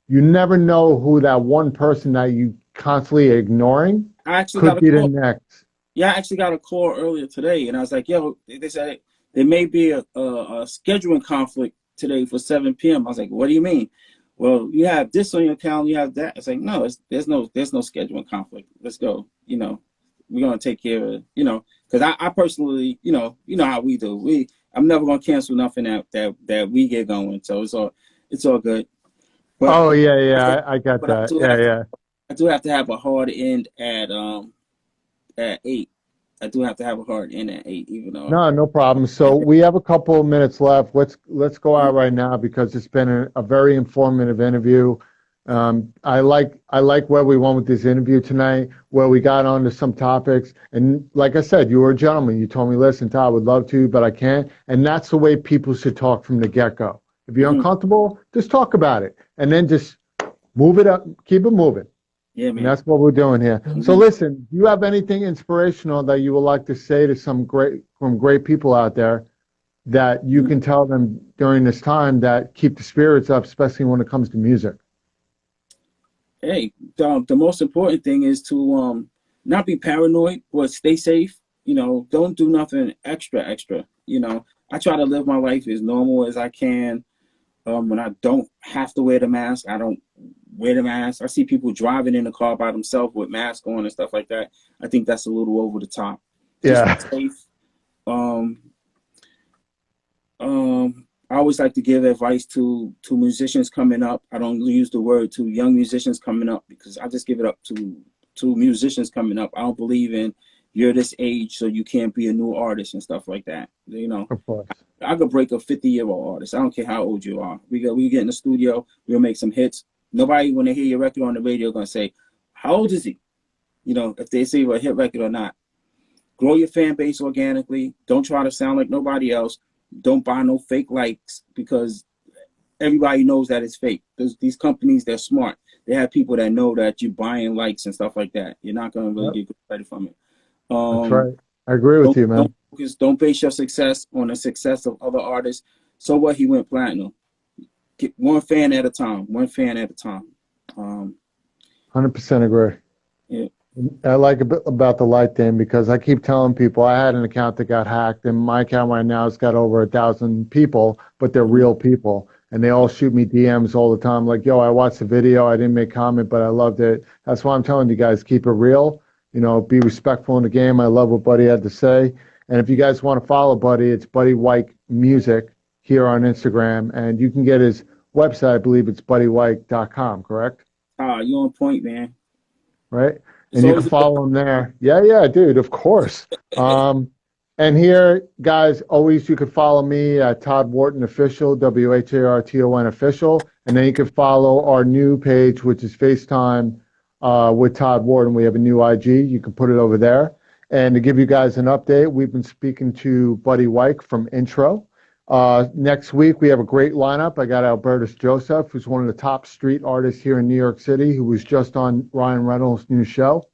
you never know who that one person that you constantly ignoring could be the next. Yeah, I actually got a call earlier today, and I was like, yo, they said there may be a scheduling conflict today for 7 p.m. I was like, what do you mean? Well, you have this on your calendar, you have that. It's like, no, there's no scheduling conflict. Let's go. You know, we're going to take care of it, you know, because I personally, you know how we do. I'm never gonna cancel nothing that we get going, so it's all good. But, oh yeah, I got that. Yeah. I do have to have a hard end at 8. I do have to have a hard end at 8, even though. No problem. So we have a couple of minutes left. Let's go out right now, because it's been a very informative interview. I like where we went with this interview tonight, where we got onto some topics. And like I said, you were a gentleman. You told me, listen, Todd, I would love to, but I can't. And that's the way people should talk from the get-go. If you're uncomfortable, just talk about it. And then just move it up, keep it moving. Yeah, man. And that's what we're doing here. So listen, do you have anything inspirational that you would like to say to some great people out there that you can tell them during this time that keep the spirits up, especially when it comes to music? Hey, the most important thing is to not be paranoid, but stay safe. You know, don't do nothing extra. You know, I try to live my life as normal as I can. When I don't have to wear the mask, I don't wear the mask. I see people driving in the car by themselves with masks on and stuff like that. I think that's a little over the top. Yeah. Just safe. I always like to give advice to musicians coming up. I don't use the word to young musicians coming up, because I just give it up to musicians coming up. I don't believe in you're this age, so you can't be a new artist and stuff like that. You know, Of course. I could break a 50-year-old artist. I don't care how old you are. We get in the studio, we'll make some hits. Nobody, when they hear your record on the radio, gonna say, how old is he? You know, if they say a hit record or not. Grow your fan base organically. Don't try to sound like nobody else. Don't buy no fake likes, because everybody knows that it's fake. These companies, they're smart. They have people that know that you're buying likes and stuff like that. You're not gonna really get good credit from it. That's right. I agree with you, man. Don't base your success on the success of other artists. So what? He went platinum. Get one fan at a time. 100% agree. Yeah. I like about the light thing, because I keep telling people I had an account that got hacked, and my account right now has got over 1,000 people, but they're real people, and they all shoot me DMs all the time, like, yo, I watched the video, I didn't make comment, but I loved it. That's why I'm telling you guys, keep it real, you know, be respectful in the game. I love what Buddy had to say, and if you guys want to follow Buddy, it's Buddy Wike Music here on Instagram, and you can get his website, I believe it's buddywike.com, correct? You on point, man. Right? And you can follow him there. Yeah, dude, of course. And here, guys, always you can follow me at Todd Wharton Official, WHARTON Official. And then you can follow our new page, which is FaceTime with Todd Wharton. We have a new IG. You can put it over there. And to give you guys an update, we've been speaking to Buddy Wike from Intro. Next week, we have a great lineup. I got Albertus Joseph, who's one of the top street artists here in New York City, who was just on Ryan Reynolds' new show.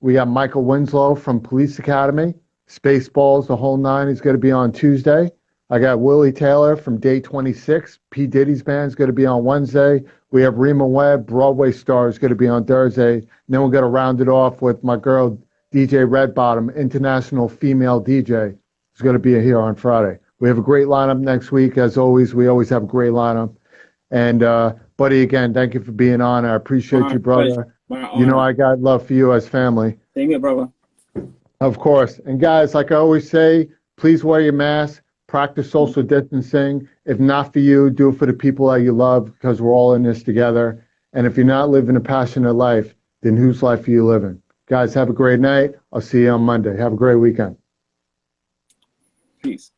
We got Michael Winslow from Police Academy, Spaceballs, the whole nine. He's going to be on Tuesday. I got Willie Taylor from Day 26. P. Diddy's band is going to be on Wednesday. We have Rima Webb, Broadway star, is going to be on Thursday. And then we're going to round it off with my girl, DJ Redbottom, international female DJ, who's going to be here on Friday. We have a great lineup next week. As always, we always have a great lineup. And, Buddy, again, thank you for being on. I appreciate you, brother. You know I got love for you as family. Same here, brother. Of course. And, guys, like I always say, please wear your mask. Practice social distancing. If not for you, do it for the people that you love, because we're all in this together. And if you're not living a passionate life, then whose life are you living? Guys, have a great night. I'll see you on Monday. Have a great weekend. Peace.